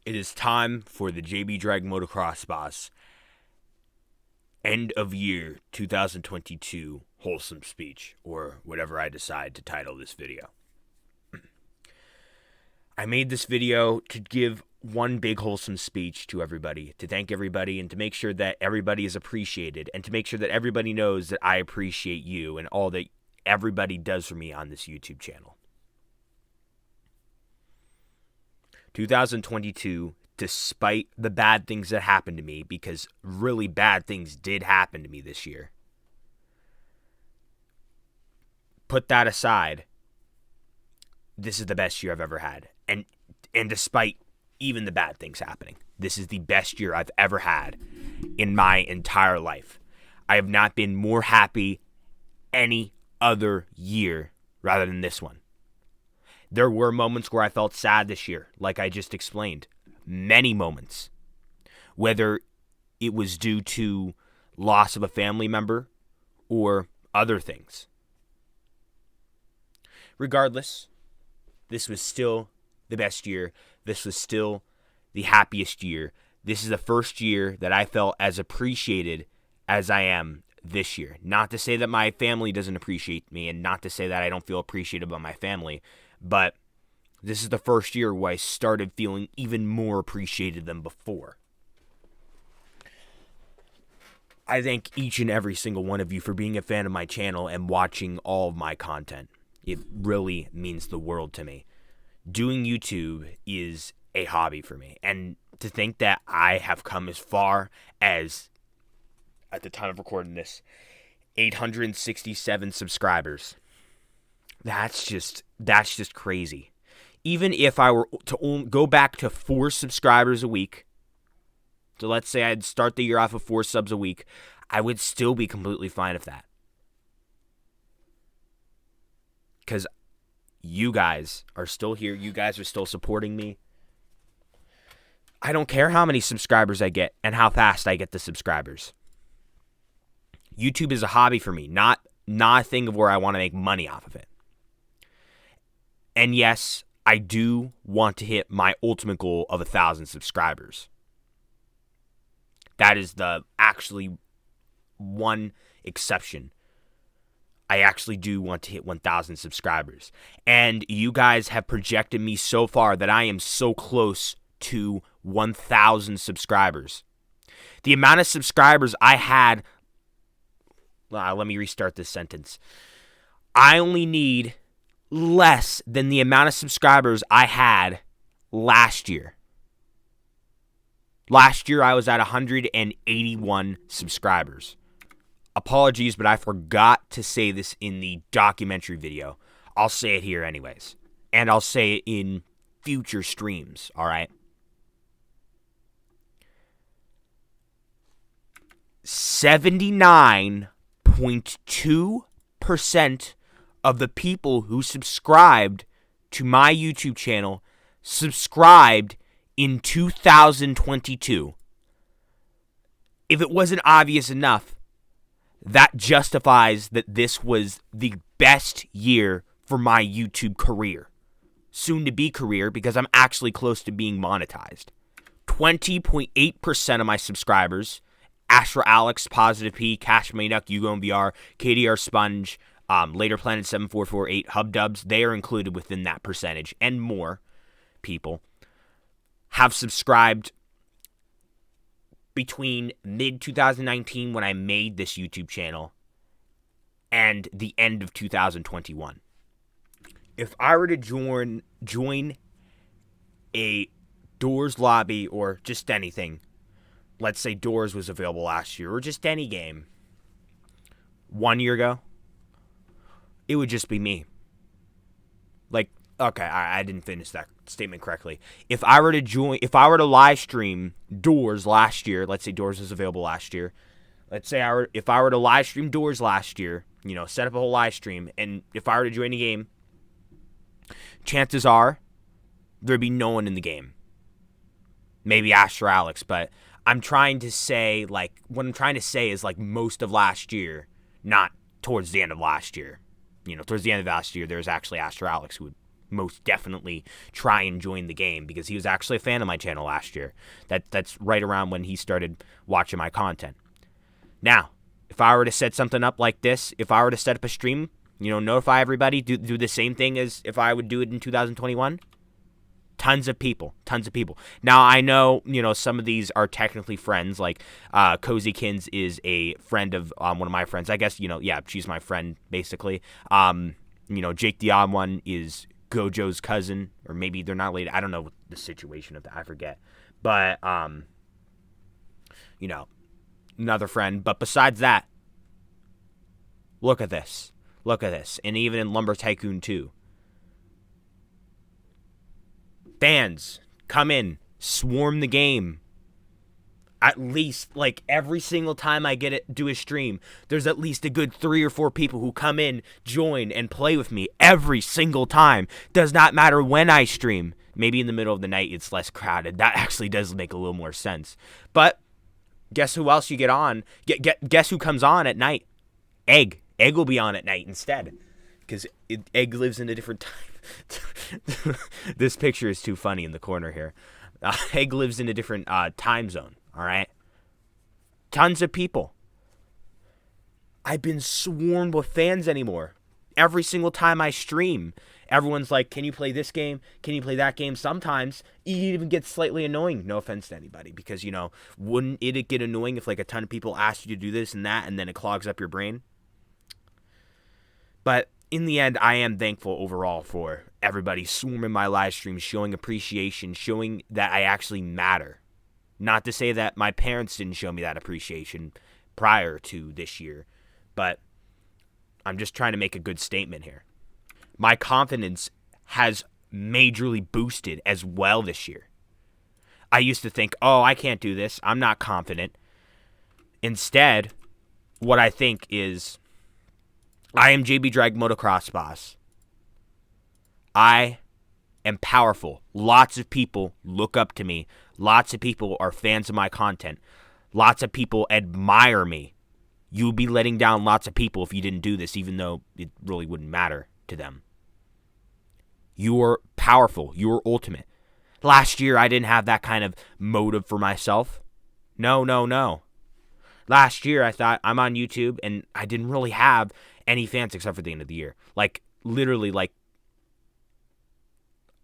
It is time for the dragmotoxboss end of year 2022 wholesome speech, or whatever I decide to title this video. I made this video to give one big wholesome speech to everybody, to thank everybody, and to make sure that everybody is appreciated, and to make sure that everybody knows that I appreciate you and all that everybody does for me on this YouTube channel. 2022, despite the bad things that happened to me, because really bad things did happen to me this year, put that aside, this is the best year I've ever had. And despite even the bad things happening, this is the best year I've ever had in my entire life. I have not been more happy any other year rather than this one. There were moments where I felt sad this year, like I just explained. Many moments. Whether it was due to loss of a family member or other things. Regardless, this was still the best year. This was still the happiest year. This is the first year that I felt as appreciated as I am this year. Not to say that my family doesn't appreciate me, and not to say that I don't feel appreciated by my family, but this is the first year where I started feeling even more appreciated than before. I thank each and every single one of you for being a fan of my channel and watching all of my content. It really means the world to me. Doing YouTube is a hobby for me. And to think that I have come as far as, at the time of recording this, 867 subscribers. That's just crazy. Even if I were to go back to 4 subscribers a week, so let's say I'd start the year off with 4 subs a week, I would still be completely fine with that. Because you guys are still here. You guys are still supporting me. I don't care how many subscribers I get and how fast I get the subscribers. YouTube is a hobby for me, not a thing of where I want to make money off of it. And yes, I do want to hit my ultimate goal of 1,000 subscribers. That is the actually one exception. I actually do want to hit 1,000 subscribers. And you guys have projected me so far that I am so close to 1,000 subscribers. The amount of subscribers I had... let me restart this sentence. I only need less than the amount of subscribers I had last year. Last year, I was at 181 subscribers. Apologies, but I forgot to say this in the documentary video. I'll say it here anyways. And I'll say it in future streams, all right? 79.2% of the people who subscribed to my YouTube channel subscribed in 2022. If it wasn't obvious enough, that justifies that this was the best year for my YouTube career. Soon to be career, because I'm actually close to being monetized. 20.8% of my subscribers, Astra Alex, Positive P, Cash Money Duck, Yugo VR, KDR Sponge, Later Planet 7448, HubDubs, they are included within that percentage, and more people have subscribed between mid-2019, when I made this YouTube channel, and the end of 2021. If I were to join a Doors lobby, or just anything, let's say Doors was available last year, or just any game, 1 year ago, it would just be me. Like, okay, I didn't finish that statement correctly. If I were to live stream Doors last year, let's say Doors was available last year. Let's say if I were to live stream Doors last year, set up a whole live stream, and if I were to join a game, chances are there'd be no one in the game. Maybe Astra Alex, but what I'm trying to say is most of last year, not towards the end of last year. Towards the end of last year, there was actually Astra Alex who would most definitely try and join the game, because he was actually a fan of my channel last year. That's right around when he started watching my content. Now, if I were to set something up like this, if I were to set up a stream, notify everybody, do the same thing as if I would do it in 2021, tons of people. Now, I know, some of these are technically friends, like Cozykins is a friend of one of my friends. I guess, she's my friend, basically. Jake the Odd One is Gojo's cousin, or maybe they're not related. I don't know what the situation of that, I forget. But, another friend. But besides that, look at this. And even in Lumber Tycoon 2. Fans, come in, swarm the game. At least, like, every single time I do a stream, there's at least a good 3 or 4 people who come in, join, and play with me every single time. Does not matter when I stream. Maybe in the middle of the night it's less crowded. That actually does make a little more sense. But guess who else you get on? Guess who comes on at night? Egg. Egg will be on at night instead, because Egg lives in a different time. This picture is too funny in the corner here. Egg lives in a different time zone, all right? Tons of people. I've been swarmed with fans anymore. Every single time I stream, everyone's like, can you play this game? Can you play that game? Sometimes it even gets slightly annoying. No offense to anybody, because, wouldn't it get annoying if, like, a ton of people asked you to do this and that, and then it clogs up your brain? But in the end, I am thankful overall for everybody swarming my live streams, showing appreciation, showing that I actually matter. Not to say that my parents didn't show me that appreciation prior to this year, but I'm just trying to make a good statement here. My confidence has majorly boosted as well this year. I used to think, I can't do this. I'm not confident. Instead, what I think is, I am JB dragmotoxboss. I am powerful. Lots of people look up to me. Lots of people are fans of my content. Lots of people admire me. You would be letting down lots of people if you didn't do this, even though it really wouldn't matter to them. You're powerful. You're ultimate. Last year, I didn't have that kind of motive for myself. No. Last year, I thought, I'm on YouTube, and I didn't really have any fans except for the end of the year. Like, literally,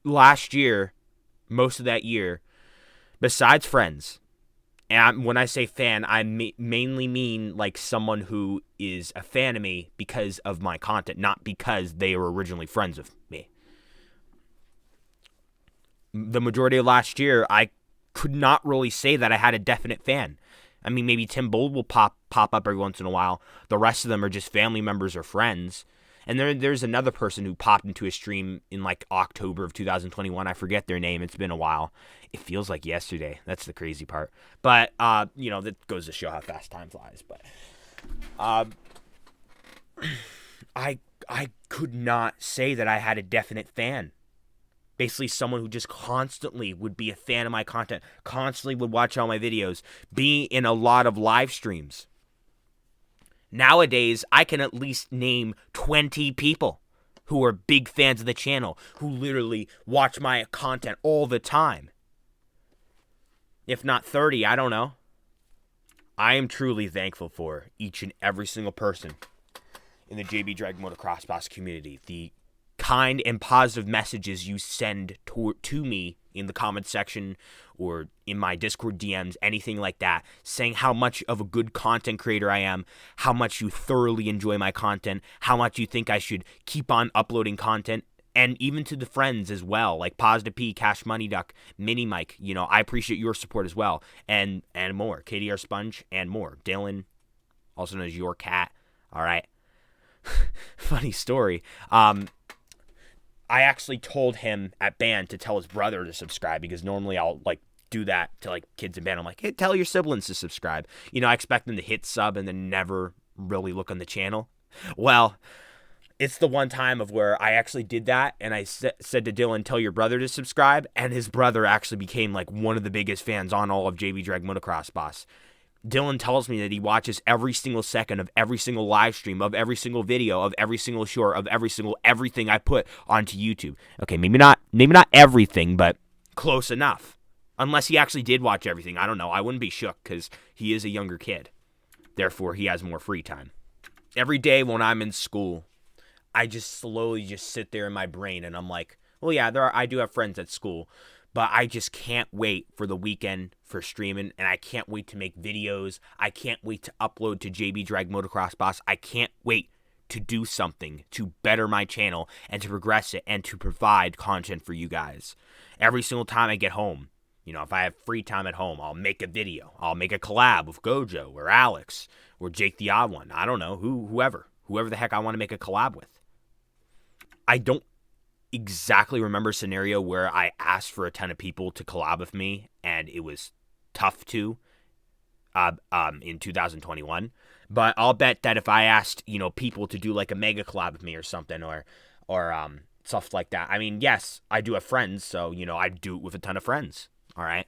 last year, most of that year, besides friends, and when I say fan, I mainly mean, like, someone who is a fan of me because of my content, not because they were originally friends with me. The majority of last year, I could not really say that I had a definite fan. I mean, maybe Tim Bold will pop up every once in a while. The rest of them are just family members or friends. And there's another person who popped into a stream in, like, October of 2021. I forget their name. It's been a while. It feels like yesterday. That's the crazy part. But, that goes to show how fast time flies. But I could not say that I had a definite fan. Basically, someone who just constantly would be a fan of my content, constantly would watch all my videos, be in a lot of live streams. Nowadays, I can at least name 20 people who are big fans of the channel, who literally watch my content all the time. If not 30, I don't know. I am truly thankful for each and every single person in the JB dragmotoxboss community. The kind and positive messages you send to me in the comment section or in my Discord DMs, anything like that, saying how much of a good content creator I am, how much you thoroughly enjoy my content, how much you think I should keep on uploading content, and even to the friends as well, like Positive P, Cash Money Duck, Mini Mike. I appreciate your support as well, and more. KDR Sponge and more. Dylan, also known as Your Cat. All right. Funny story. I actually told him at band to tell his brother to subscribe, because normally I'll, like, do that to, like, kids in band. I'm like, hey, tell your siblings to subscribe. I expect them to hit sub and then never really look on the channel. Well, it's the one time of where I actually did that, and I said to Dylan, tell your brother to subscribe, and his brother actually became, like, one of the biggest fans on all of JB dragmotoxboss. Dylan tells me that he watches every single second of every single live stream, of every single video, of every single short, of everything I put onto YouTube. Okay, maybe not everything, but close enough. Unless he actually did watch everything. I don't know. I wouldn't be shook because he is a younger kid. Therefore, he has more free time. Every day when I'm in school, I just slowly just sit there in my brain and I'm like, well, yeah, I do have friends at school, but I just can't wait for the weekend for streaming, and I can't wait to make videos. I can't wait to upload to dragmotoxboss. I can't wait to do something to better my channel and to progress it and to provide content for you guys. Every single time I get home, if I have free time at home, I'll make a video. I'll make a collab with Gojo or Alex or Jake the Odd One. I don't know, whoever the heck I want to make a collab with. I don't exactly remember a scenario where I asked for a ton of people to collab with me and it was tough to in 2021, but I'll bet that if I asked people to do like a mega collab with me or something or stuff like that. I mean, yes, I do have friends, so I do it with a ton of friends. All right,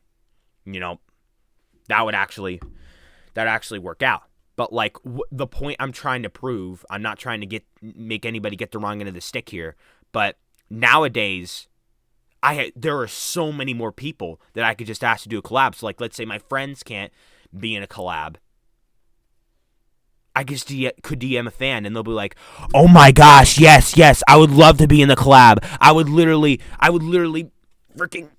that would actually work out. But like the point I'm trying to prove, I'm not trying to make anybody get the wrong end of the stick here, but nowadays, there are so many more people that I could just ask to do a collab. So, like, let's say my friends can't be in a collab. I just could DM a fan, and they'll be like, "Oh my gosh, yes, I would love to be in the collab. I would literally freaking."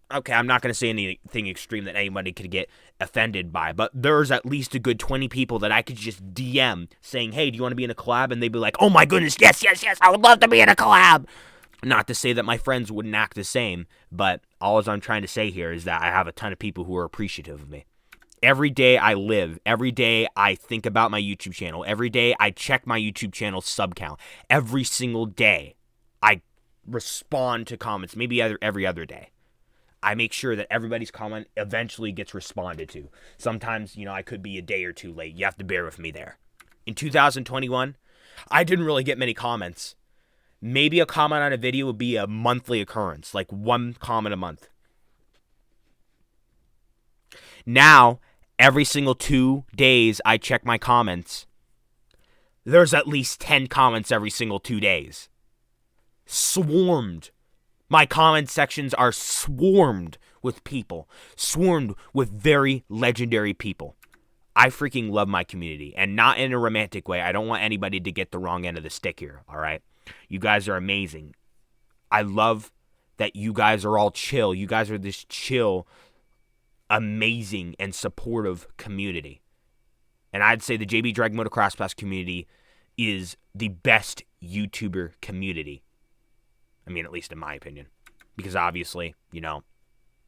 Okay, I'm not going to say anything extreme that anybody could get offended by, but there's at least a good 20 people that I could just DM saying, "Hey, do you want to be in a collab?" And they'd be like, "Oh my goodness, yes, I would love to be in a collab." Not to say that my friends wouldn't act the same, but all I'm trying to say here is that I have a ton of people who are appreciative of me. Every day I live, every day I think about my YouTube channel, every day I check my YouTube channel sub count. Every single day I respond to comments, maybe every other day. I make sure that everybody's comment eventually gets responded to. Sometimes, I could be a day or two late. You have to bear with me there. In 2021, I didn't really get many comments. Maybe a comment on a video would be a monthly occurrence, like one comment a month. Now, every single 2 days I check my comments, there's at least 10 comments every single 2 days. Swarmed. My comment sections are swarmed with people. Swarmed with very legendary people. I freaking love my community, and not in a romantic way. I don't want anybody to get the wrong end of the stick here, all right? You guys are amazing. I love that you guys are all chill. You guys are this chill, amazing, and supportive community. And I'd say the JB Drag Motocross community is the best YouTuber community. I mean, at least in my opinion. Because obviously,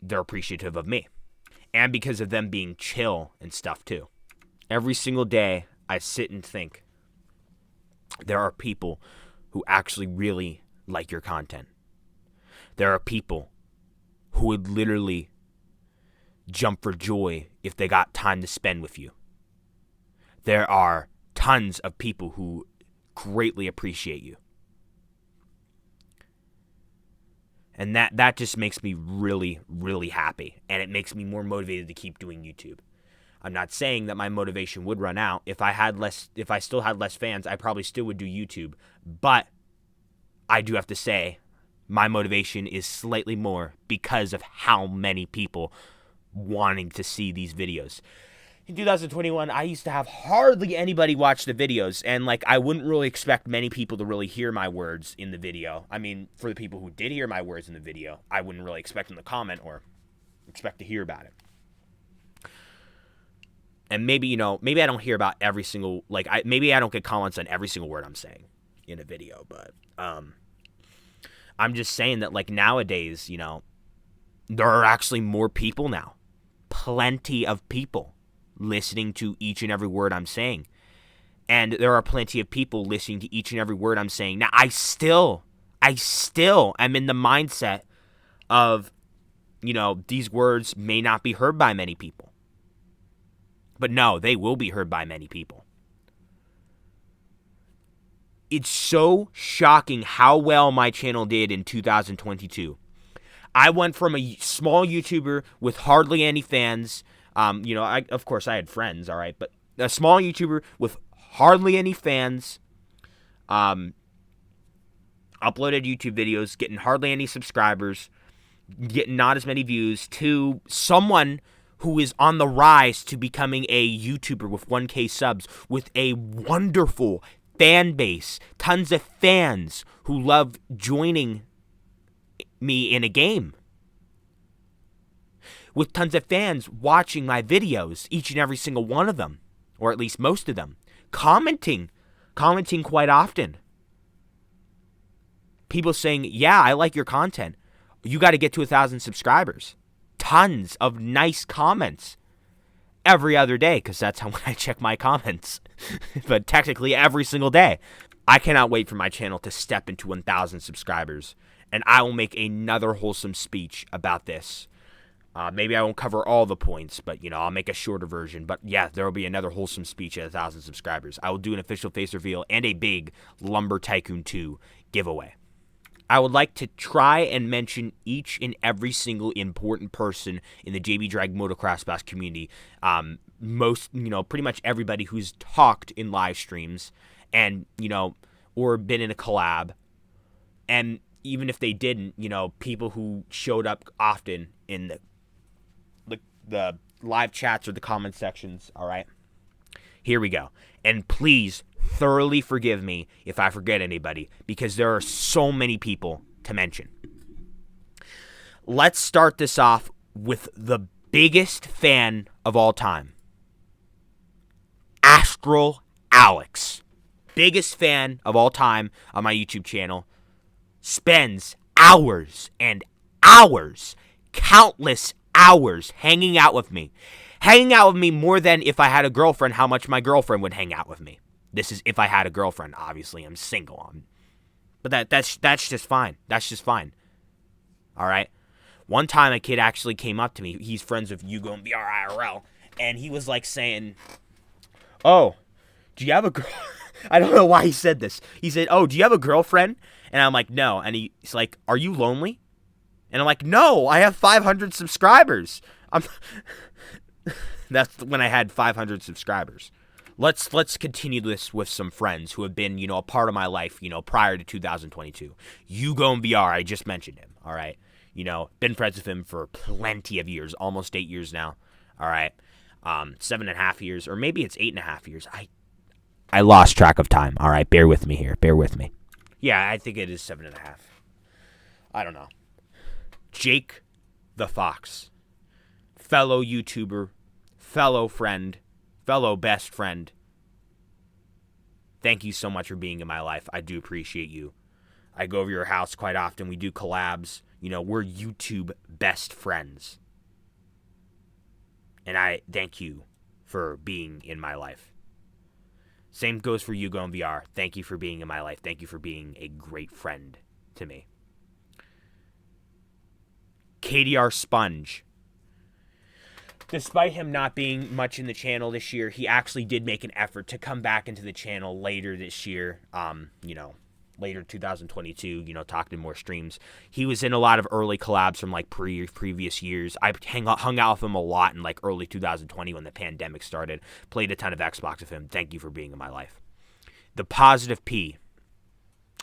they're appreciative of me. And because of them being chill and stuff too. Every single day, I sit and think, there are people who actually really like your content. There are people who would literally jump for joy if they got time to spend with you. There are tons of people who greatly appreciate you. And that just makes me really, really happy. And it makes me more motivated to keep doing YouTube. I'm not saying that my motivation would run out. If I still had less fans, I probably still would do YouTube. But I do have to say, my motivation is slightly more because of how many people wanting to see these videos. In 2021, I used to have hardly anybody watch the videos, and I wouldn't really expect many people to really hear my words in the video. I mean, for the people who did hear my words in the video, I wouldn't really expect them to comment or expect to hear about it. And maybe I don't hear about every single, maybe I don't get comments on every single word I'm saying in a video, but I'm just saying that nowadays, there are actually more people now. Plenty of people listening to each and every word I'm saying. And there are plenty of people listening to each and every word I'm saying. Now, I still am in the mindset of, these words may not be heard by many people. But no, they will be heard by many people. It's so shocking how well my channel did in 2022. I went from a small YouTuber with hardly any fans, Of course I had friends, all right, but a small YouTuber with hardly any fans, uploaded YouTube videos, getting hardly any subscribers, getting not as many views, to someone who is on the rise to becoming a YouTuber with 1K subs, with a wonderful fan base, tons of fans who love joining me in a game, with tons of fans watching my videos, each and every single one of them, or at least most of them, commenting quite often. People saying, yeah, I like your content. You got to get to 1,000 subscribers. Tons of nice comments every other day, because that's how I check my comments. But technically every single day. I cannot wait for my channel to step into 1,000 subscribers, and I will make another wholesome speech about this. Maybe I won't cover all the points, but, I'll make a shorter version. But, yeah, there will be another wholesome speech at 1,000 subscribers. I will do an official face reveal and a big Lumber Tycoon 2 giveaway. I would like to try and mention each and every single important person in the JB dragmotoxboss community. Pretty much everybody who's talked in live streams and, or been in a collab. And even if they didn't, people who showed up often in the live chats or the comment sections, all right? Here we go. And please thoroughly forgive me if I forget anybody, because there are so many people to mention. Let's start this off with the biggest fan of all time, Astral Alex. Biggest fan of all time on my YouTube channel. Spends hours and hours, countless hours, hanging out with me. Hanging out with me more than if I had a girlfriend, how much my girlfriend would hang out with me. This is if I had a girlfriend. Obviously, I'm single. But that's just fine. That's just fine. All right? One time, a kid actually came up to me. He's friends with Hugo and BRIRL. And he was like saying, oh, do you have a girl? I don't know why he said this. He said, oh, do you have a girlfriend? And I'm like, no. And he's like, are you lonely? And I'm like, no, I have 500 subscribers. That's when I had 500 subscribers. Let's continue this with some friends who have been, a part of my life, prior to 2022. Hugo and VR, I just mentioned him, all right? Been friends with him for plenty of years, almost 8 years now, all right? 7.5 years, or maybe it's 8.5 years. I lost track of time, all right? Bear with me here, bear with me. Yeah, I think it is 7.5. I don't know. Jake the Fox, fellow YouTuber, fellow friend, fellow best friend. Thank you so much for being in my life. I do appreciate you. I go over your house quite often. We do collabs. We're YouTube best friends. And I thank you for being in my life. Same goes for Hugo and VR. Thank you for being in my life. Thank you for being a great friend to me. KDR Sponge. Despite him not being much in the channel this year, he actually did make an effort to come back into the channel later this year, later 2022, talking in more streams. He was in a lot of early collabs from, previous years. I hung out with him a lot in, early 2020 when the pandemic started. Played a ton of Xbox with him. Thank you for being in my life. The Positive P.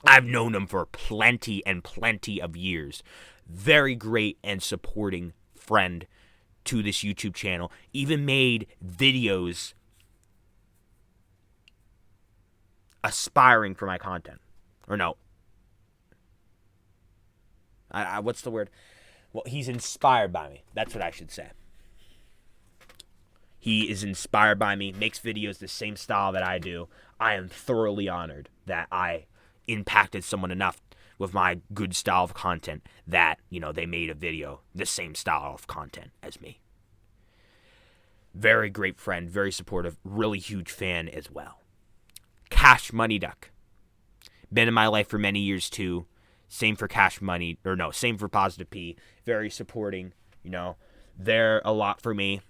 I've known him for plenty and plenty of years. Very great and supporting friend to this YouTube channel. Even made videos aspiring for my content. Or no. What's the word? Well, he's inspired by me. That's what I should say. He is inspired by me, makes videos the same style that I do. I am thoroughly honored that I impacted someone enough with my good style of content that, they made a video the same style of content as me. Very great friend, very supportive, really huge fan as well. Cash Money Duck. Been in my life for many years too. Same for same for Positive P. Very supporting, They're a lot for me.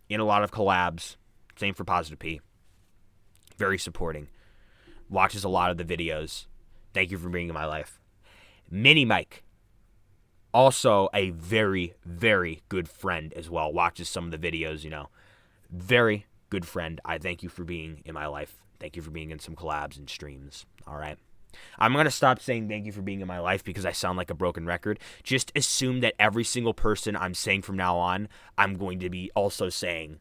In a lot of collabs. Same for Positive P. Very supporting. Watches a lot of the videos. Thank you for being in my life. Mini Mike. Also a very, very good friend as well. Watches some of the videos, Very good friend. I thank you for being in my life. Thank you for being in some collabs and streams. All right. I'm going to stop saying thank you for being in my life because I sound like a broken record. Just assume that every single person I'm saying from now on, I'm going to be also saying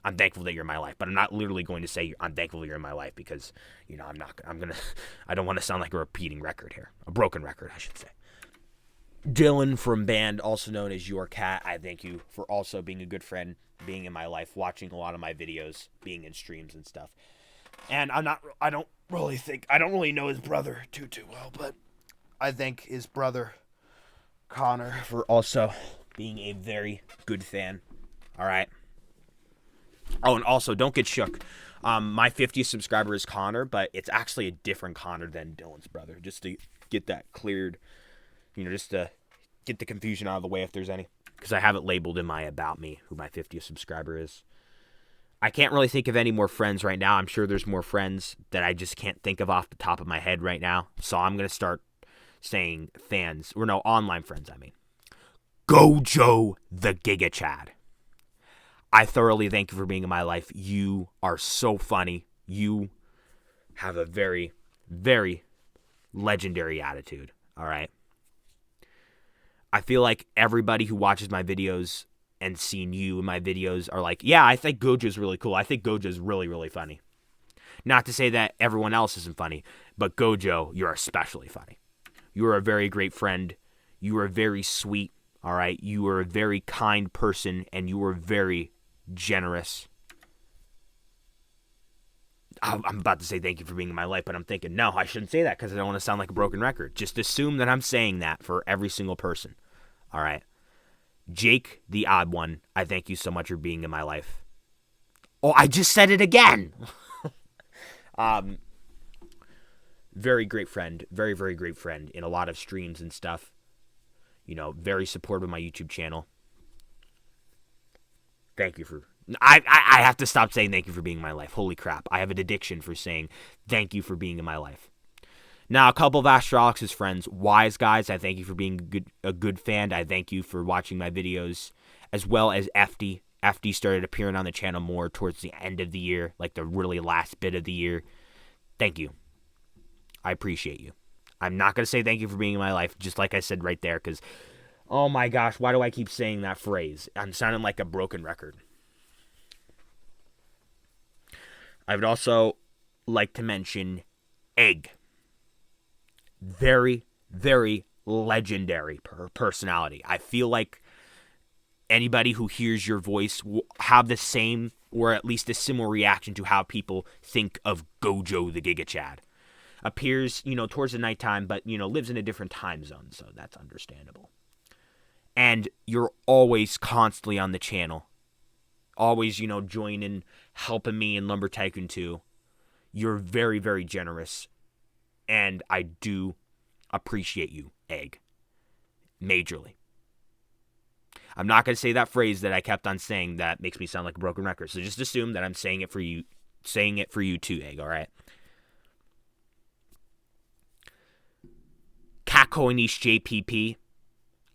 I'm thankful that you're in my life, but I'm not literally going to say I'm thankful you're in my life because, I don't want to sound like a repeating record here. A broken record, I should say. Dylan from band, also known as Your Cat, I thank you for also being a good friend, being in my life, watching a lot of my videos, being in streams and stuff. And I don't really know his brother too well, but I thank his brother, Connor, for also being a very good fan. All right. Oh, and also, don't get shook. My 50th subscriber is Connor, but it's actually a different Connor than Dylan's brother, just to get that cleared, just to get the confusion out of the way if there's any. Because I have it labeled in my About Me, who my 50th subscriber is. I can't really think of any more friends right now. I'm sure there's more friends that I just can't think of off the top of my head right now. So I'm going to start saying online friends, I mean. Gojo the Giga Chad. I thoroughly thank you for being in my life. You are so funny. You have a very, very legendary attitude. All right. I feel like everybody who watches my videos and seen you in my videos are like, yeah, I think Gojo's really cool. I think Gojo's really, really funny. Not to say that everyone else isn't funny, but Gojo, you're especially funny. You are a very great friend. You are very sweet. All right. You are a very kind person, and you are very generous. I'm about to say thank you for being in my life, but I'm thinking, no, I shouldn't say that because I don't want to sound like a broken record. Just assume that I'm saying that for every single person. All right. Jake, the odd one, I thank you so much for being in my life. Oh, I just said it again. Very great friend. Very, very great friend in a lot of streams and stuff. Very supportive of my YouTube channel. Thank you for... I have to stop saying thank you for being in my life. Holy crap. I have an addiction for saying thank you for being in my life. Now, a couple of Astrolog's friends, Wise Guys, I thank you for being a good fan. I thank you for watching my videos, as well as FD. FD started appearing on the channel more towards the end of the year, like the really last bit of the year. Thank you. I appreciate you. I'm not going to say thank you for being in my life, just like I said right there, because... oh my gosh, why do I keep saying that phrase? I'm sounding like a broken record. I would also like to mention Egg. Very, very legendary personality. I feel like anybody who hears your voice will have the same or at least a similar reaction to how people think of Gojo the Giga Chad. Appears, towards the nighttime, but, lives in a different time zone, so that's understandable. And you're always constantly on the channel. Always, joining, helping me in Lumber Tycoon 2. You're very, very generous. And I do appreciate you, Egg. Majorly. I'm not going to say that phrase that I kept on saying that makes me sound like a broken record. So just assume that I'm saying it for you too, Egg, alright? Catcoinish JPP.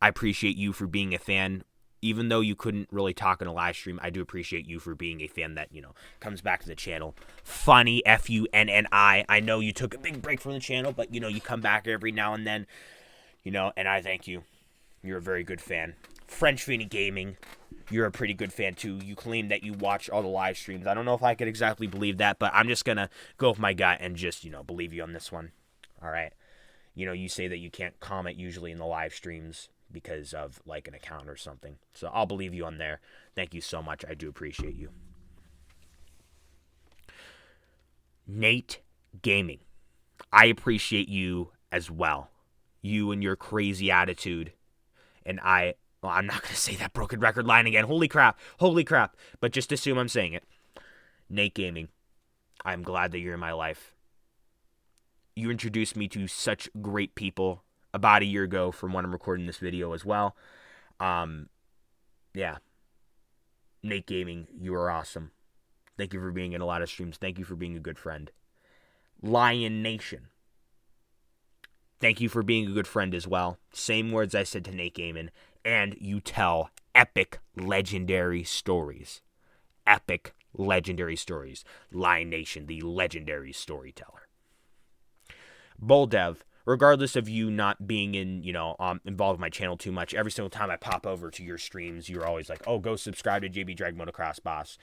I appreciate you for being a fan. Even though you couldn't really talk in a live stream, I do appreciate you for being a fan that, comes back to the channel. Funny, Funni. I know you took a big break from the channel, but, you come back every now and then, and I thank you. You're a very good fan. French Finny Gaming, you're a pretty good fan, too. You claim that you watch all the live streams. I don't know if I could exactly believe that, but I'm just going to go with my gut and just, believe you on this one. All right. You say that you can't comment usually in the live streams because of like an account or something. So I'll believe you on there. Thank you so much. I do appreciate you. Nate Gaming. I appreciate you as well. You and your crazy attitude. And I'm not going to say that broken record line again. Holy crap. But just assume I'm saying it. Nate Gaming. I'm glad that you're in my life. You introduced me to such great people about a year ago from when I'm recording this video as well. Yeah. Nate Gaming, you are awesome. Thank you for being in a lot of streams. Thank you for being a good friend. Lion Nation. Thank you for being a good friend as well. Same words I said to Nate Gaiman. And you tell epic, legendary stories. Epic, legendary stories. Lion Nation, the legendary storyteller. Boldev, regardless of you not being involved with my channel too much, every single time I pop over to your streams, you're always like, oh, go subscribe to JB dragmotoxboss.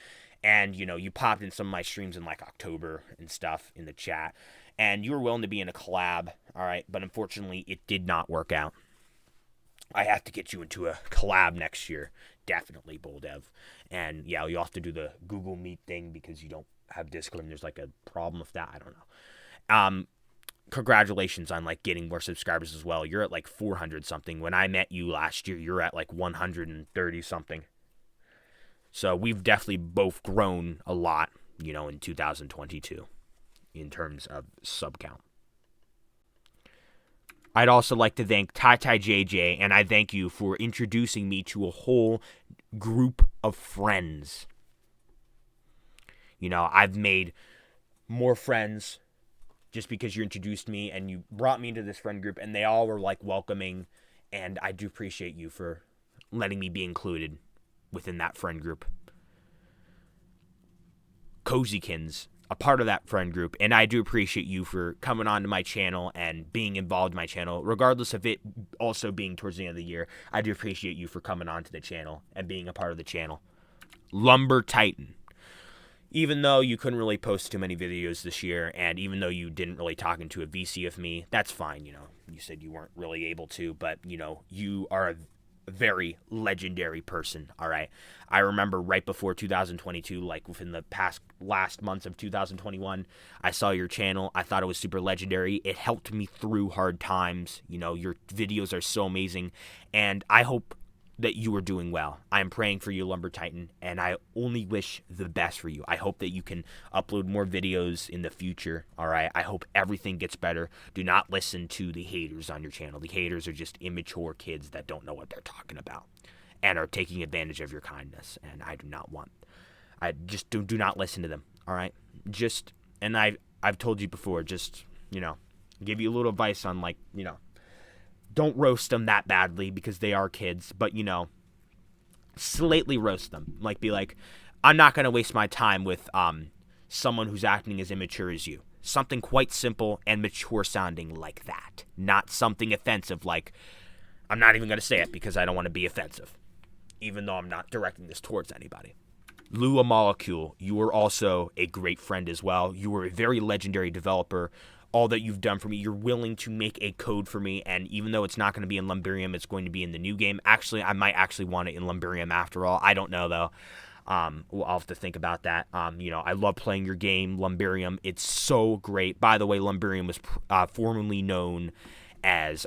And, you popped in some of my streams in like October and stuff in the chat. And you were willing to be in a collab, all right? But unfortunately, it did not work out. I have to get you into a collab next year. Definitely, Boldev. And, yeah, you'll have to do the Google Meet thing because you don't have Discord and there's like a problem with that. I don't know. Congratulations on like getting more subscribers as well. You're at like 400 something. When I met you last year, you're at like 130 something. So we've definitely both grown a lot, in 2022 in terms of sub count. I'd also like to thank JJ, and I thank you for introducing me to a whole group of friends. I've made more friends just because you introduced me and you brought me into this friend group, and they all were like welcoming, and I do appreciate you for letting me be included within that friend group. Cozykins, a part of that friend group, and I do appreciate you for coming onto my channel and being involved in my channel, regardless of it also being towards the end of the year. I do appreciate you for coming onto the channel and being a part of the channel. Lumber Titan. Even though you couldn't really post too many videos this year, and even though you didn't really talk into a VC of me, that's fine, You said you weren't really able to, but, you are a very legendary person, all right? I remember right before 2022, like within the last months of 2021, I saw your channel. I thought it was super legendary. It helped me through hard times. Your videos are so amazing, and I hope that you are doing well. I am praying for you, Lumber Titan, and I only wish the best for you. I hope that you can upload more videos in the future, all right? I hope everything gets better. Do not listen to the haters on your channel. The haters are just immature kids that don't know what they're talking about and are taking advantage of your kindness, and I do not want. I just do not listen to them, all right? And I've told you before, just, give you a little advice on, like, don't roast them that badly because they are kids, but, slightly roast them. Like, be like, I'm not going to waste my time with someone who's acting as immature as you. Something quite simple and mature sounding like that. Not something offensive like, I'm not even going to say it because I don't want to be offensive, even though I'm not directing this towards anybody. Lua Molecule, you were also a great friend as well. You were a very legendary developer. All that you've done for me, you're willing to make a code for me, and even though it's not going to be in Lumberium, it's going to be in the new game. Actually, I might actually want it in Lumberium after all. I don't know, though. I'll have to think about that. I love playing your game, Lumberium. It's so great. By the way, Lumberium was formerly known as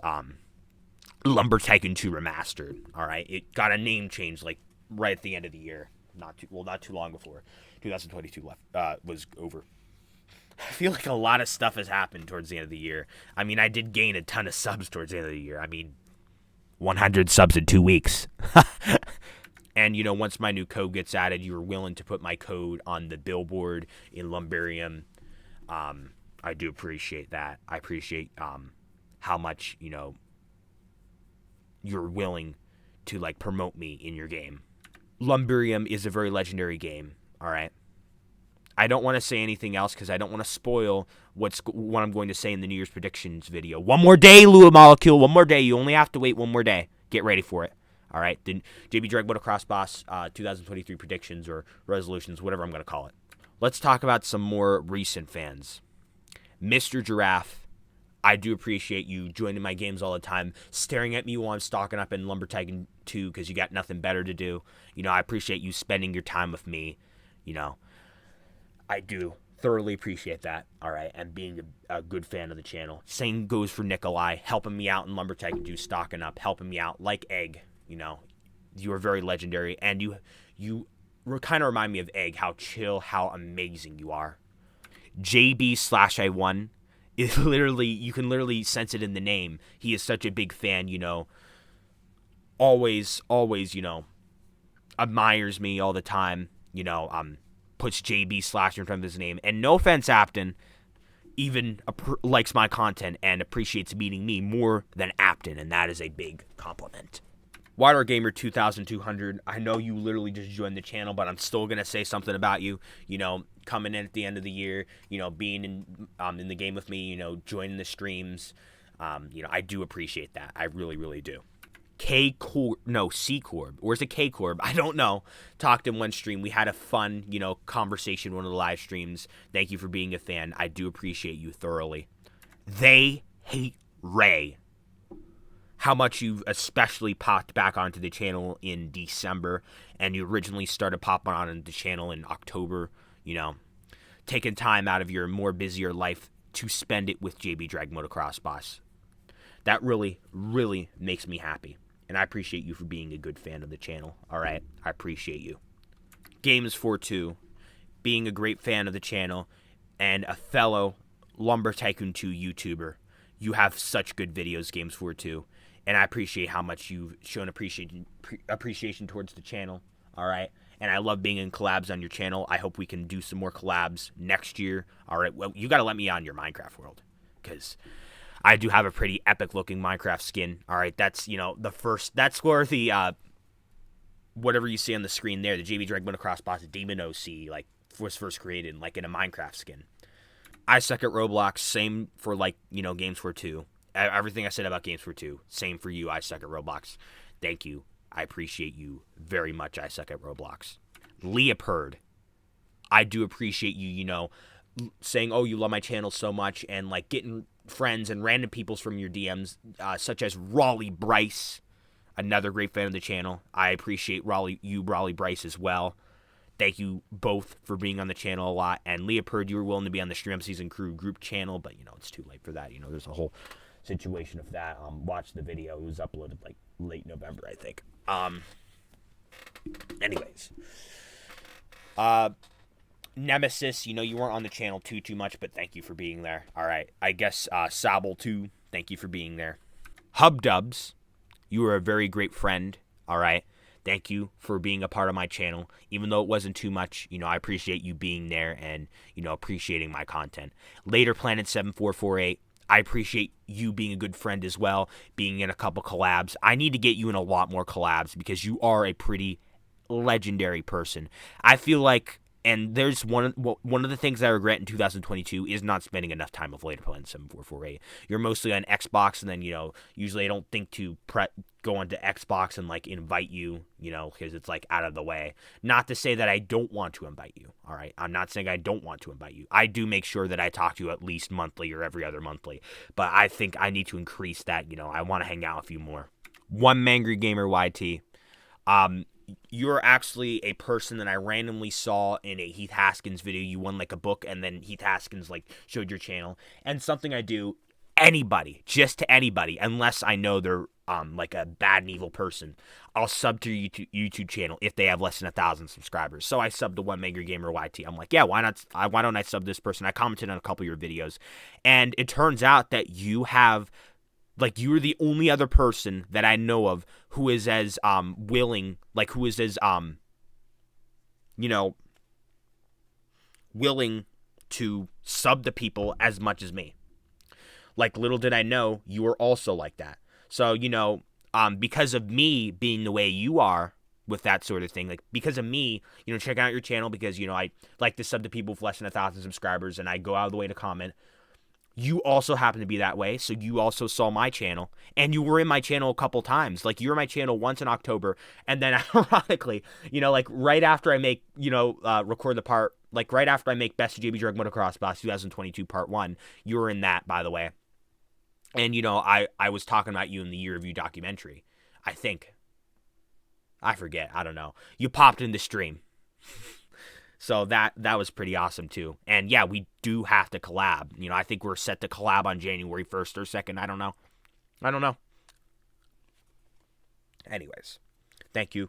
Lumber Tycoon 2 Remastered, all right? It got a name change, like, right at the end of the year. Not too long before 2022 was over. I feel like a lot of stuff has happened towards the end of the year. I mean, I did gain a ton of subs towards the end of the year. 100 subs in 2 weeks. And, once my new code gets added, you were willing to put my code on the billboard in Lumberium. I do appreciate that. I appreciate how much, you're willing to, like, promote me in your game. Lumberium is a very legendary game, all right? I don't want to say anything else because I don't want to spoil what I'm going to say in the New Year's predictions video. One more day, Lua Molecule. One more day. You only have to wait one more day. Get ready for it. All right? The JB dragmotoxboss 2023 predictions or resolutions, whatever I'm going to call it. Let's talk about some more recent fans. Mr. Giraffe, I do appreciate you joining my games all the time, staring at me while I'm stocking up in Lumber Tycoon 2 because you got nothing better to do. I appreciate you spending your time with me, I do thoroughly appreciate that, all right, and being a good fan of the channel. Same goes for Nikolai, helping me out in Lumber Tycoon 2, stocking up, helping me out like Egg, You are very legendary, and you kind of remind me of Egg, how chill, how amazing you are. JB/I1 is literally, you can literally sense it in the name. He is such a big fan, always, admires me all the time, puts JB/ in front of his name. And no offense, Apton, even likes my content and appreciates meeting me more than Apton, and that is a big compliment. Water Gamer 2200, I know you literally just joined the channel, but I'm still going to say something about you, coming in at the end of the year, being in the game with me, joining the streams. I do appreciate that. I really, really do. C-Corb. Where's the K-Corb? I don't know. Talked in one stream. We had a fun, conversation, one of the live streams. Thank you for being a fan. I do appreciate you thoroughly. They hate Ray. How much you've especially popped back onto the channel in December, and you originally started popping on the channel in October, taking time out of your more busier life to spend it with JB dragmotoxboss. That really, really makes me happy, and I appreciate you for being a good fan of the channel, all right? I appreciate you. Games42, being a great fan of the channel, and a fellow Lumber Tycoon 2 YouTuber. You have such good videos, Games42. And I appreciate how much you've shown appreciation towards the channel, all right? And I love being in collabs on your channel. I hope we can do some more collabs next year, all right? Well, you got to let me on your Minecraft world, because I do have a pretty epic-looking Minecraft skin, all right? That's, the first, that's where the, whatever you see on the screen there, the JB dragmotoxboss Demon OC, was first created, in a Minecraft skin. I suck at Roblox, same for, Games42. Everything I said about Games42, same for you. I suck at Roblox. Thank you. I appreciate you very much. I suck at Roblox. Leopard, I do appreciate you, saying, oh, you love my channel so much, and, getting friends and random peoples from your DMs, such as Raleigh Bryce, another great fan of the channel. I appreciate Raleigh Bryce as well. Thank you both for being on the channel a lot. And Leopard, you were willing to be on the Stream Season Crew group channel, but, it's too late for that. There's a whole situation of that. Watch the video. It was uploaded late November, I think. Anyways, Nemesis, you weren't on the channel too much, but thank you for being there. All right, I guess Sabel too. Thank you for being there. Hubdubs, you were a very great friend. All right, thank you for being a part of my channel, even though it wasn't too much. I appreciate you being there and appreciating my content. Later Planet 7448. I appreciate you being a good friend as well, being in a couple collabs. I need to get you in a lot more collabs because you are a pretty legendary person. I feel like, and there's one of the things I regret in 2022 is not spending enough time with Later Plan 7448. You're mostly on Xbox, and then, usually I don't think to go onto Xbox and, invite you, because it's, out of the way. Not to say that I don't want to invite you, all right? I'm not saying I don't want to invite you. I do make sure that I talk to you at least monthly or every other monthly, but I think I need to increase that, I want to hang out with you more. One Mangry Gamer YT. You're actually a person that I randomly saw in a Heath Haskins video. You won a book, and then Heath Haskins showed your channel. And something I do, just to anybody, unless I know they're a bad and evil person, I'll sub to your YouTube channel if they have less than 1,000 subscribers. So I subbed to One Mangry Gamer YT. I'm like, yeah, why not? Why don't I sub this person? I commented on a couple of your videos, and it turns out that you have. You're the only other person that I know of who is as willing, willing to sub to people as much as me. Little did I know you were also like that. So, because of me being the way you are with that sort of thing, because of me, checking out your channel because, I like to sub to people with less than 1,000 subscribers, and I go out of the way to comment. You also happen to be that way, so you also saw my channel, and you were in my channel a couple times. You were in my channel once in October, and then ironically, right after I make, record the part, right after I make Best of JB dragmotoxboss 2022 Part 1, you were in that, by the way. And, I was talking about you in the Year Review documentary, I think. I forget, I don't know. You popped in the stream. So that was pretty awesome, too. And, yeah, we do have to collab. I think we're set to collab on January 1st or 2nd. I don't know. Anyways, thank you.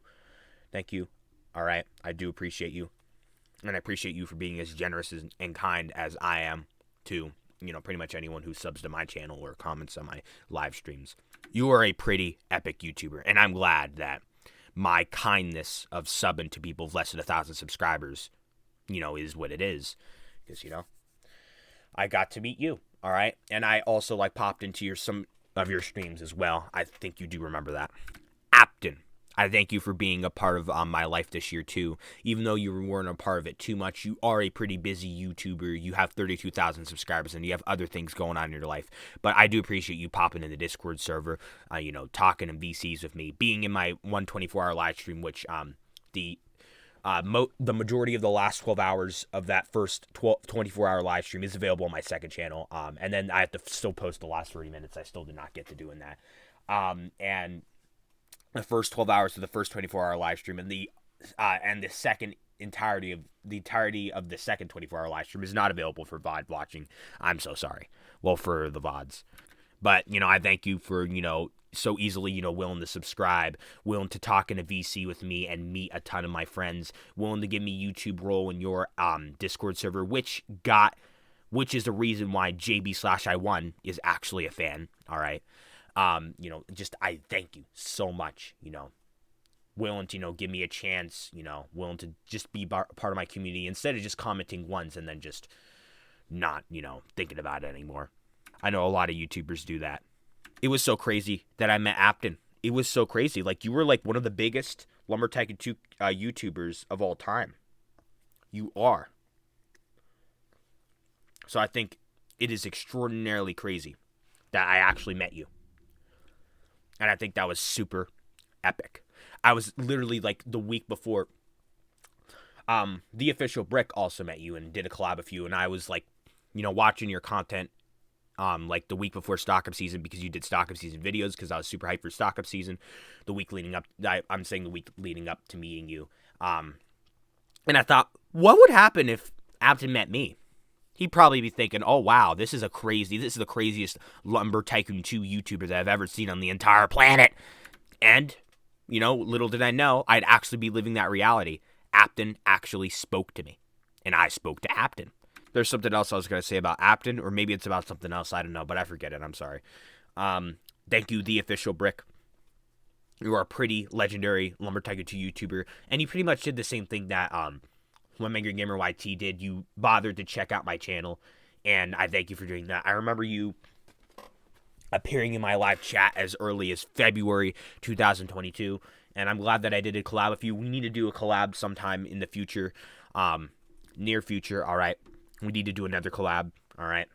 All right, I do appreciate you. And I appreciate you for being as generous and kind as I am to, pretty much anyone who subs to my channel or comments on my live streams. You are a pretty epic YouTuber, and I'm glad that my kindness of subbing to people with less than 1,000 subscribers, is what it is. Because, I got to meet you. All right, and I also like popped into some of your streams as well. I think you do remember that. Apton, I thank you for being a part of my life this year too. Even though you weren't a part of it too much, you are a pretty busy YouTuber. You have 32,000 subscribers and you have other things going on in your life. But I do appreciate you popping in the Discord server, talking in VCs with me, being in my 124-hour live stream, which the majority of the last 12 hours of that first 24-hour live stream is available on my second channel. And then I have to still post the last 30 minutes. I still did not get to doing that. And the first 12 hours of the first 24-hour live stream and the entirety of the second 24-hour live stream is not available for VOD watching. I'm so sorry. Well, for the VODs. But, I thank you for, so easily, willing to subscribe, willing to talk in a VC with me and meet a ton of my friends, willing to give me YouTube role in your Discord server, which is the reason why JB/I1 is actually a fan. All right. I thank you so much, willing to, give me a chance, willing to just be part of my community instead of just commenting once and then just not, thinking about it anymore. I know a lot of YouTubers do that. It was so crazy that I met Apton. It was so crazy. Like, you were like one of the biggest Lumber Tycoon 2 YouTubers of all time. You are. So I think it is extraordinarily crazy that I actually met you. And I think that was super epic. I was literally like the week before. The Official Brick also met you and did a collab with you. And I was like, watching your content like the week before stock up season because you did stock up season videos because I was super hyped for stock up season. The week leading up, I'm saying the week leading up to meeting you. And I thought, what would happen if Apton met me? He'd probably be thinking, oh, wow, this is the craziest Lumber Tycoon 2 YouTuber that I've ever seen on the entire planet. And, little did I know, I'd actually be living that reality. Apton actually spoke to me. And I spoke to Apton. There's something else I was going to say about Apton, or maybe it's about something else. I don't know, but I forget it. I'm sorry. Thank you, The Official Brick. You are a pretty legendary Lumber Tycoon 2 YouTuber. And you pretty much did the same thing that One Angry Gamer YT did. You bothered to check out my channel, and I thank you for doing that. I remember you appearing in my live chat as early as February 2022, and I'm glad that I did a collab with you. We need to do a collab sometime in the future, near future, all right? We need to do another collab, all right?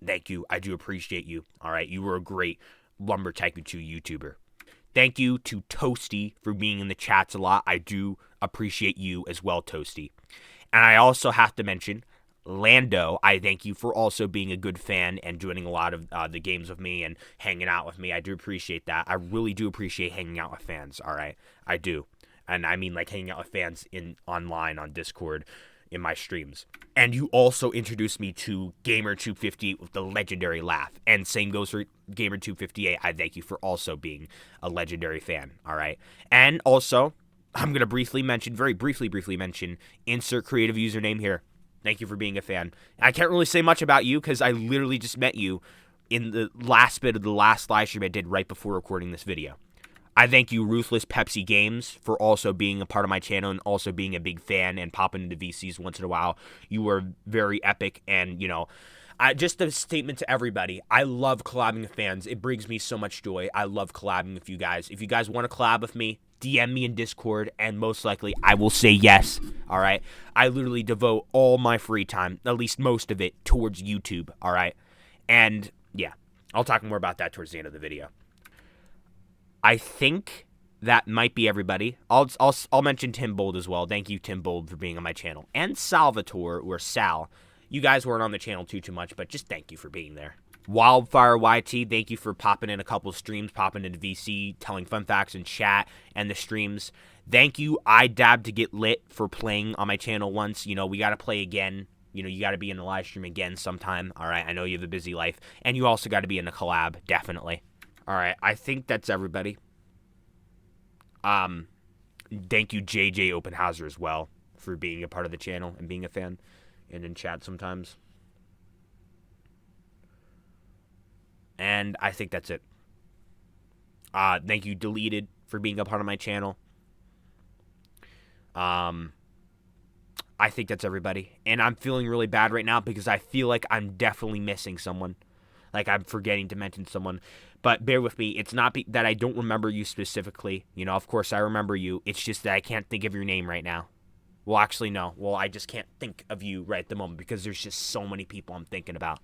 Thank you. I do appreciate you, all right? You were a great Lumber Tycoon 2 YouTuber. Thank you to Toasty for being in the chats a lot. I do appreciate you as well, Toasty. And I also have to mention Lando. I thank you for also being a good fan and joining a lot of the games with me and hanging out with me. I do appreciate that. I really do appreciate hanging out with fans, all right? I do. And I mean like hanging out with fans online on Discord in my streams. And you also introduced me to Gamer258 with the legendary laugh. And same goes for Gamer258. I thank you for also being a legendary fan, all right? And also, I'm going to very briefly mention, insert creative username here. Thank you for being a fan. I can't really say much about you because I literally just met you in the last bit of the last live stream I did right before recording this video. I thank you, Ruthless Pepsi Games, for also being a part of my channel and also being a big fan and popping into VCs once in a while. You were very epic, and, just a statement to everybody. I love collabing with fans. It brings me so much joy. I love collabing with you guys. If you guys want to collab with me, DM me in Discord, and most likely I will say yes, all right? I literally devote all my free time, at least most of it, towards YouTube, all right? And, yeah, I'll talk more about that towards the end of the video. I think that might be everybody. I'll mention Tim Bold as well. Thank you, Tim Bold, for being on my channel. And Salvatore, or Sal. You guys weren't on the channel too much, but just thank you for being there. Wildfire YT, thank you for popping in a couple of streams, popping into VC, telling fun facts in chat and the streams. Thank you, I Dab to Get Lit, for playing on my channel once. We got to play again. You got to be in the live stream again sometime. All right, I know you have a busy life. And you also got to be in a collab, definitely. All right, I think that's everybody. Thank you, JJ Openhauser, as well, for being a part of the channel and being a fan and in chat sometimes. And I think that's it. Thank you, Deleted, for being a part of my channel. I think that's everybody. And I'm feeling really bad right now because I feel like I'm definitely missing someone. Like I'm forgetting to mention someone. But bear with me. It's not that I don't remember you specifically. You know, of course I remember you. It's just that I can't think of your name right now. Well, actually, no. Well, I just can't think of you right at the moment because there's just so many people I'm thinking about.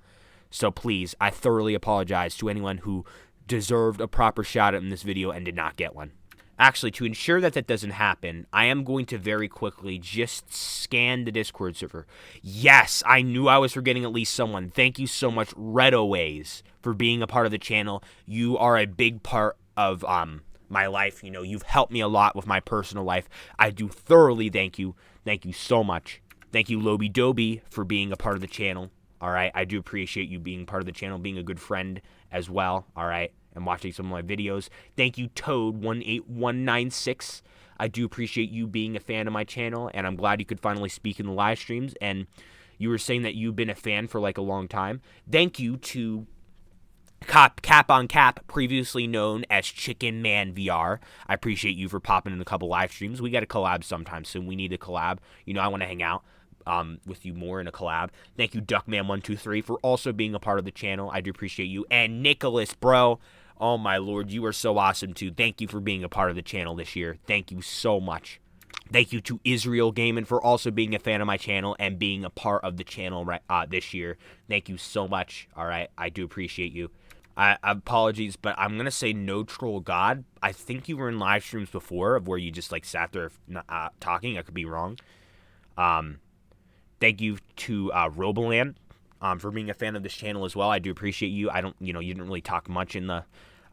So please, I thoroughly apologize to anyone who deserved a proper shout out in this video and did not get one. Actually, to ensure that that doesn't happen, I am going to very quickly just scan the Discord server. Yes, I knew I was forgetting at least someone. Thank you so much, Redoways, for being a part of the channel. You are a big part of my life. You know, you've helped me a lot with my personal life. I do thoroughly thank you. Thank you so much. Thank you, Loby Doby, for being a part of the channel. All right, I do appreciate you being part of the channel, being a good friend as well. All right, and watching some of my videos. Thank you, Toad18196. I do appreciate you being a fan of my channel, and I'm glad you could finally speak in the live streams. And you were saying that you've been a fan for like a long time. Thank you to Cap on Cap, previously known as Chicken Man VR. I appreciate you for popping in a couple live streams. We got to collab sometime soon. We need a collab. You know, I want to hang out with you more in a collab. Thank you, Duckman123, for also being a part of the channel. I do appreciate you. And Nicholas, bro, oh my lord, you are so awesome too. Thank you for being a part of the channel this year. Thank you so much. Thank you to Israel Gaming for also being a fan of my channel and being a part of the channel this year. Thank you so much. All right, I do appreciate you. Apologies, but I'm going to say No Troll God. I think you were in live streams before of where you just like sat there talking. I could be wrong. Thank you to Roboland for being a fan of this channel as well. I do appreciate you. I don't, you know, you didn't really talk much in the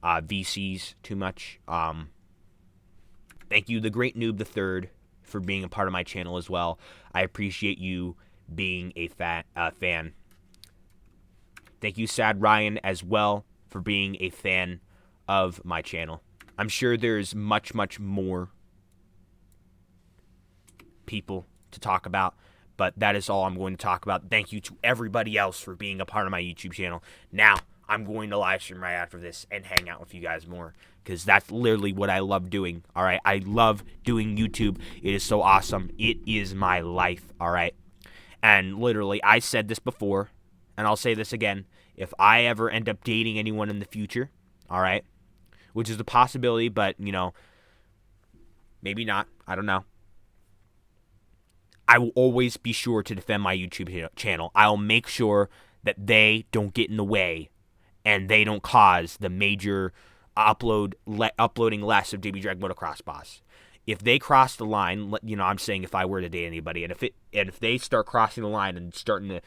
VCs too much. Thank you, The Great Noob the Third, for being a part of my channel as well. I appreciate you being a fan. Thank you, Sad Ryan, as well, for being a fan of my channel. I'm sure there's much, much more people to talk about, but that is all I'm going to talk about. Thank you to everybody else for being a part of my YouTube channel. Now, I'm going to live stream right after this and hang out with you guys more, because that's literally what I love doing, all right? I love doing YouTube. It is so awesome. It is my life, all right? And literally, I said this before, and I'll say this again. If I ever end up dating anyone in the future, all right, which is a possibility, but, you know, maybe not. I don't know. I will always be sure to defend my YouTube channel. I'll make sure that they don't get in the way and they don't cause the major uploading less of dragmotoxboss. If they cross the line, you know, I'm saying if I were to date anybody, and if they start crossing the line and starting to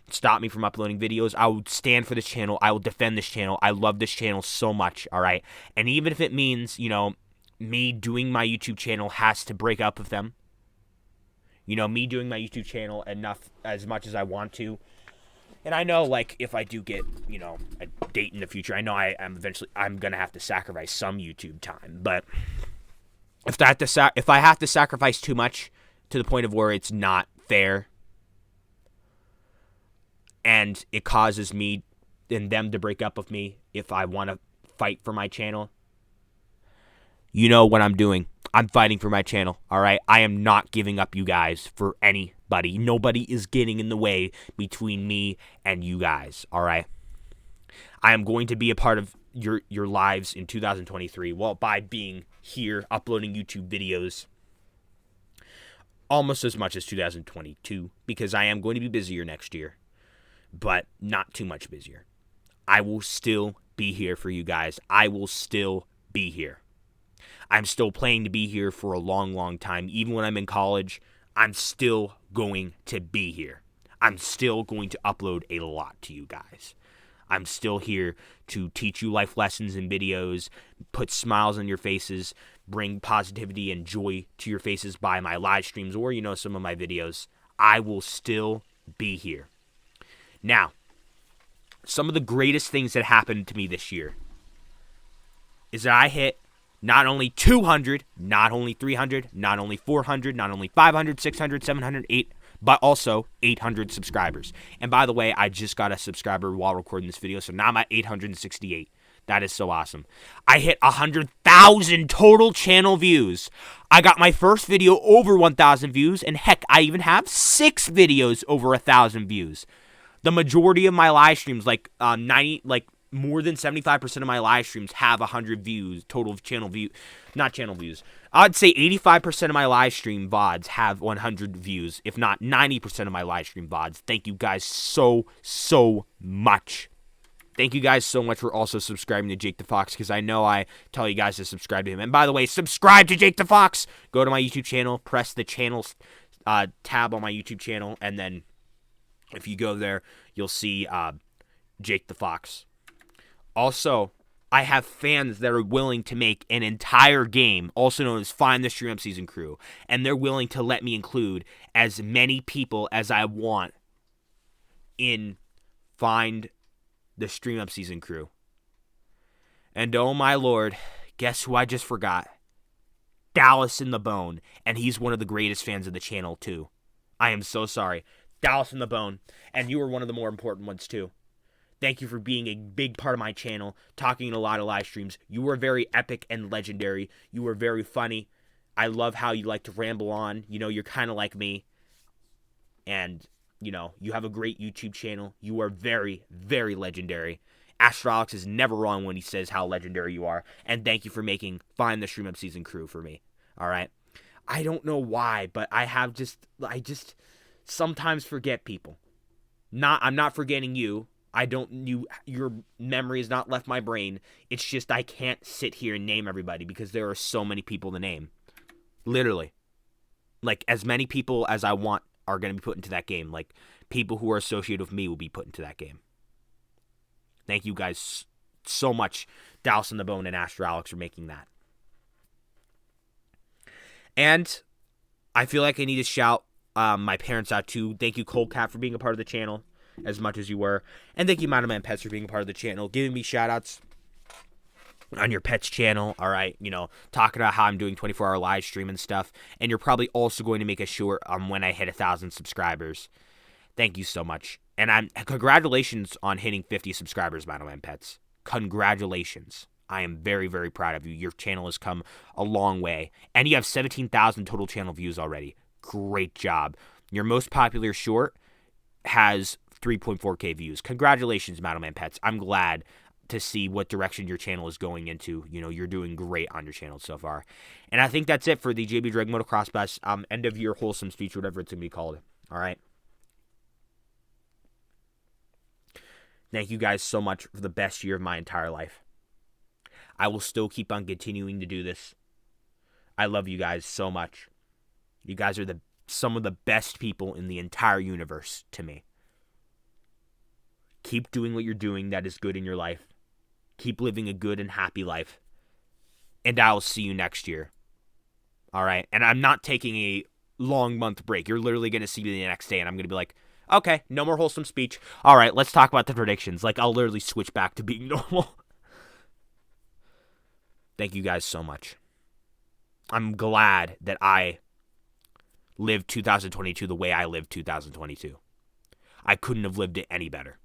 stop me from uploading videos, I will stand for this channel. I will defend this channel. I love this channel so much, all right? And even if it means, you know, me doing my YouTube channel has to break up with them, you know, me doing my YouTube channel as much as I want to, and I know, like, if I do get, you know, a date in the future, I know I'm going to have to sacrifice some YouTube time, but if I have to sacrifice too much to the point of where it's not fair, and it causes me and them to break up with me if I want to fight for my channel, you know what I'm doing. I'm fighting for my channel, all right? I am not giving up you guys for anybody. Nobody is getting in the way between me and you guys, all right? I am going to be a part of your lives in 2023, well, by being here uploading YouTube videos almost as much as 2022, because I am going to be busier next year, but not too much busier. I will still be here for you guys. I will still be here. I'm still planning to be here for a long, long time. Even when I'm in college, I'm still going to be here. I'm still going to upload a lot to you guys. I'm still here to teach you life lessons in videos, put smiles on your faces, bring positivity and joy to your faces by my live streams or, you know, some of my videos. I will still be here. Now, some of the greatest things that happened to me this year is that I hit not only 200, not only 300, not only 400, not only 500, 600, 700, 800, but also 800 subscribers. And by the way, I just got a subscriber while recording this video, so now I'm at 868. That is so awesome. I hit 100,000 total channel views. I got my first video over 1,000 views, and heck, I even have 6 videos over 1,000 views. The majority of my live streams, like more than 75% of my live streams have 100 views, total channel view, not channel views. I'd say 85% of my live stream VODs have 100 views, if not 90% of my live stream VODs. Thank you guys so much. Thank you guys so much for also subscribing to Jake the Fox, because I know I tell you guys to subscribe to him. And by the way, subscribe to Jake the Fox. Go to my YouTube channel, press the channels tab on my YouTube channel, and then if you go there, you'll see Jake the Fox. Also, I have fans that are willing to make an entire game, also known as Find the Stream Up Season Crew, and they're willing to let me include as many people as I want in Find the Stream Up Season Crew. And oh my lord, guess who I just forgot? Dallas in the Bone, and he's one of the greatest fans of the channel too. I am so sorry. Dallas in the Bone, and you were one of the more important ones too. Thank you for being a big part of my channel, talking in a lot of live streams. You were very epic and legendary. You were very funny. I love how you like to ramble on. You know, you're kind of like me. And, you know, you have a great YouTube channel. You are very, very legendary. Astrolix is never wrong when he says how legendary you are. And thank you for making Find the Stream Up Season Crew for me. All right? I don't know why, but I just sometimes forget people. I'm not forgetting you. Your memory has not left my brain. It's just I can't sit here and name everybody because there are so many people to name. Literally. Like, as many people as I want are going to be put into that game. Like, people who are associated with me will be put into that game. Thank you guys so much, Dallas in the Bone and Astrolix, for making that. And I feel like I need to shout my parents out too. Thank you, Cold Cat, for being a part of the channel as much as you were. And thank you, Mountain Man Pets, for being a part of the channel, giving me shout-outs on your pet's channel, all right? You know, talking about how I'm doing 24-hour live stream and stuff. And you're probably also going to make a short when I hit 1,000 subscribers. Thank you so much. And congratulations on hitting 50 subscribers, Mountain Man Pets. Congratulations. I am very, very proud of you. Your channel has come a long way. And you have 17,000 total channel views already. Great job. Your most popular short has 3.4K views. Congratulations, Man Pets. I'm glad to see what direction your channel is going into. You know, you're doing great on your channel so far. And I think that's it for the JB dragmotoxboss end of year wholesome speech, whatever it's going to be called. All right. Thank you guys so much for the best year of my entire life. I will still keep on continuing to do this. I love you guys so much. You guys are some of the best people in the entire universe to me. Keep doing what you're doing that is good in your life. Keep living a good and happy life. And I will see you next year. All right? And I'm not taking a long month break. You're literally going to see me the next day, and I'm going to be like, okay, no more wholesome speech. All right, let's talk about the predictions. Like, I'll literally switch back to being normal. Thank you guys so much. I'm glad that I lived 2022 the way I lived 2022. I couldn't have lived it any better.